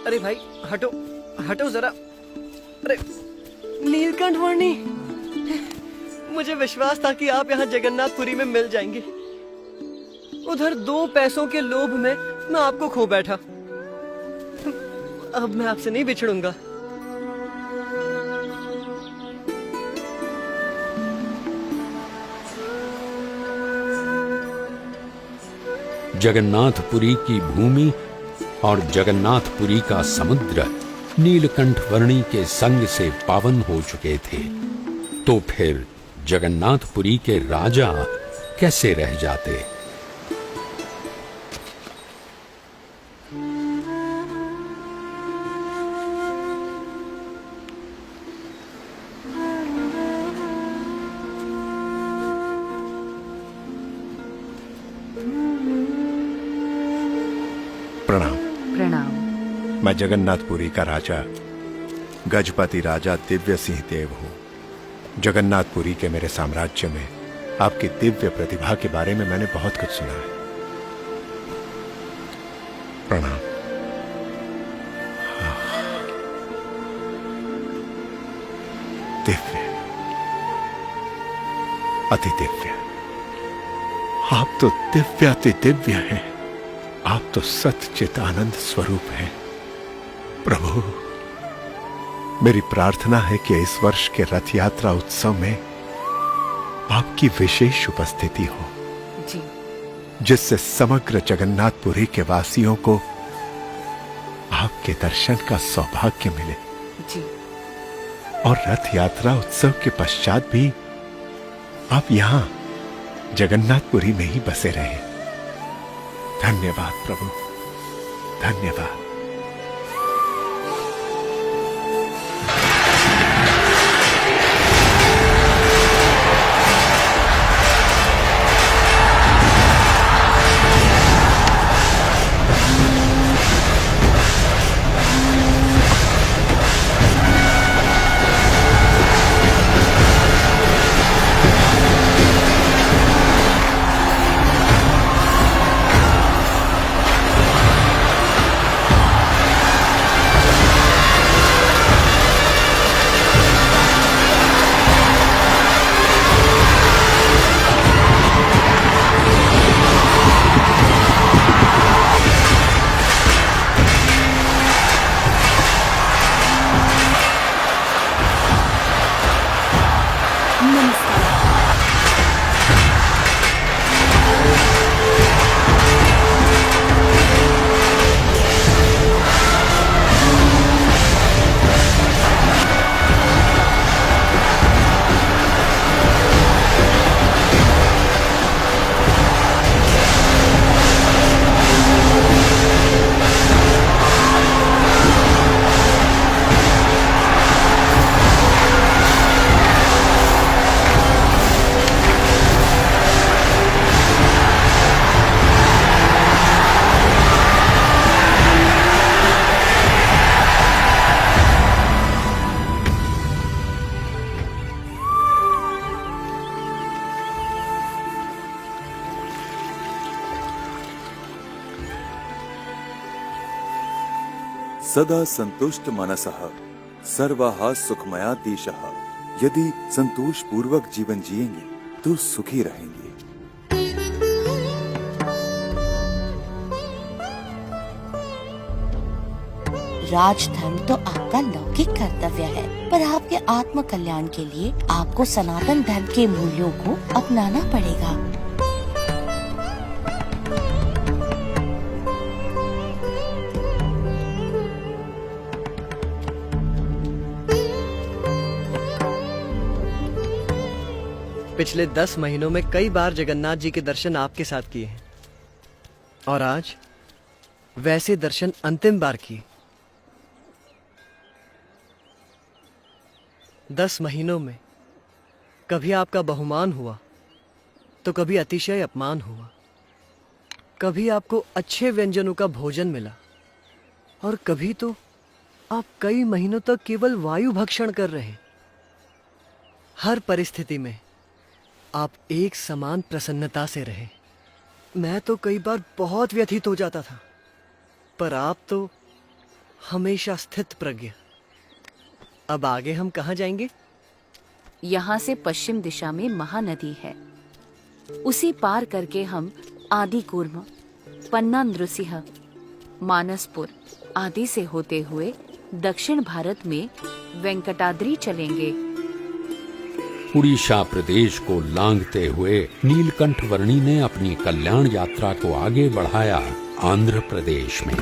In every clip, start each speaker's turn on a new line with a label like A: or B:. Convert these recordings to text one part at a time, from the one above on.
A: अरे भाई हटो, हटो जरा। अरे नीलकंठ वर्णी, मुझे विश्वास था कि आप यहाँ जगन्नाथपुरी में मिल जाएंगे। उधर 2 पैसों के लोभ में मैं आपको खो बैठा। अब मैं आपसे नहीं बिछड़ूंगा।
B: जगन्नाथपुरी की भूमि और जगन्नाथपुरी का समुद्र नीलकंठ वर्णी के संग से पावन हो चुके थे, तो फिर जगन्नाथपुरी के राजा कैसे रह जाते।
C: प्रणाम।
D: प्रणाम।
C: मैं जगन्नाथपुरी का राजा गजपति राजा दिव्य सिंह देव हूं। जगन्नाथपुरी के मेरे साम्राज्य में आपकी दिव्य प्रतिभा के बारे में मैंने बहुत कुछ सुना है। प्रणाम। दिव्य, अति दिव्य। आप तो दिव्य अति दिव्य हैं। आप तो सच्चित आनंद स्वरूप हैं। प्रभु, मेरी प्रार्थना है कि इस वर्ष के रथ यात्रा उत्सव में आपकी विशेष उपस्थिति हो,
D: जी।
C: जिससे समग्र जगन्नाथपुरी के वासियों को आपके दर्शन का सौभाग्य मिले,
D: जी।
C: और रथ यात्रा उत्सव के पश्चात भी आप यहां जगन्नाथपुरी में ही बसे रहे। धन्यवाद प्रभु, धन्यवाद।
E: सदा संतुष्ट मनसः सर्वाः सुखमया दिशः। यदि संतोष पूर्वक जीवन जिएंगे तो सुखी रहेंगे।
F: राजधर्म तो आपका लौकिक कर्तव्य है, पर आपके आत्म कल्याण के लिए आपको सनातन धर्म के मूल्यों को अपनाना पड़ेगा।
A: पिछले 10 महीनों में कई बार जगन्नाथ जी के दर्शन आपके साथ किए हैं, और आज वैसे दर्शन अंतिम बार किए। 10 महीनों में कभी आपका बहुमान हुआ तो कभी अतिशय अपमान हुआ, कभी आपको अच्छे व्यंजनों का भोजन मिला, और कभी तो आप कई महीनों तक केवल वायु भक्षण कर रहे। हर परिस्थिति में आप एक समान प्रसन्नता से रहे। मैं तो कई बार बहुत व्यथित हो जाता था, पर आप तो हमेशा स्थित प्रज्ञ। अब आगे हम कहाँ जाएंगे?
D: यहाँ से पश्चिम दिशा में महानदी है। उसी पार करके हम आदिकूर्म, पन्ना नृसिंह, मानसपुर आदि से होते हुए दक्षिण भारत में वेंकटाद्रि चलेंगे।
B: उड़ीसा प्रदेश को लांघते हुए नीलकंठ वर्णी ने अपनी कल्याण यात्रा को आगे बढ़ाया आंध्र प्रदेश में।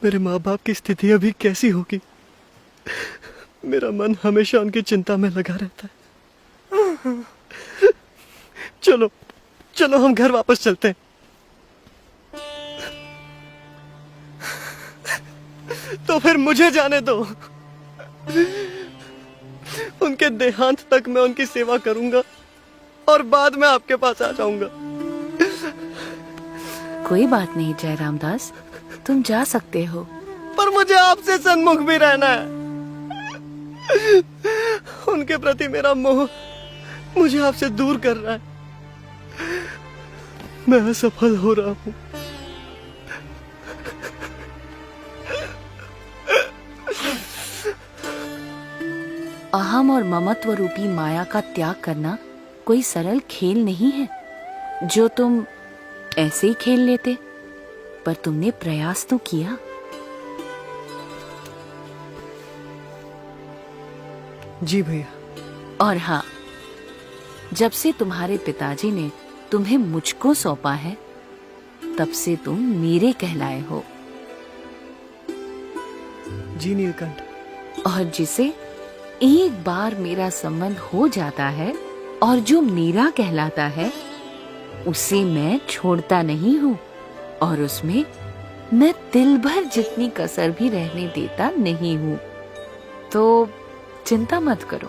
A: मेरे माँ बाप की स्थिति अभी कैसी होगी? मेरा मन हमेशा उनकी चिंता में लगा रहता है। चलो चलो हम घर वापस चलते हैं। तो फिर मुझे जाने दो। उनके देहांत तक मैं उनकी सेवा करूंगा और बाद में आपके पास आ जाऊंगा।
D: कोई बात नहीं जय रामदास, तुम जा सकते हो।
A: पर मुझे आपसे सन्मुख भी रहना है। उनके प्रति मेरा मोह मुझे आपसे दूर कर रहा है। मैं असफल हो रहा हूं।
D: अहम और ममत्व रूपी माया का त्याग करना कोई सरल खेल नहीं है जो तुम ऐसे ही खेल लेते, पर तुमने प्रयास तो किया।
A: जी भैया।
D: और हाँ, जब से तुम्हारे पिताजी ने तुम्हें मुझको सौंपा है, तब से तुम मेरे कहलाए हो।
A: जी नीलकंठ।
D: और जिसे एक बार मेरा संबंध हो जाता है और जो मेरा कहलाता है, उसे मैं छोड़ता नहीं हूँ और उसमें मैं तिल भर जितनी कसर भी रहने देता नहीं हूँ। तो चिंता मत करो।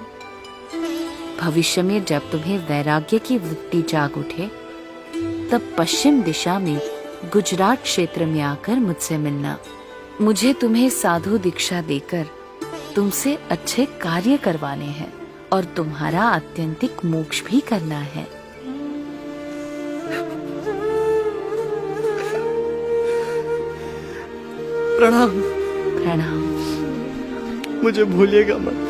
D: भविष्य में जब तुम्हें वैराग्य की वृत्ति जाग उठे, तब पश्चिम दिशा में गुजरात क्षेत्र में आकर मुझसे मिलना। मुझे तुम्हें साधु दीक्षा देकर तुमसे अच्छे कार्य करवाने हैं और तुम्हारा आत्यंतिक मोक्ष भी करना है।
A: प्रणाम।
D: प्रणाम।
A: मुझे भूलिएगा मत।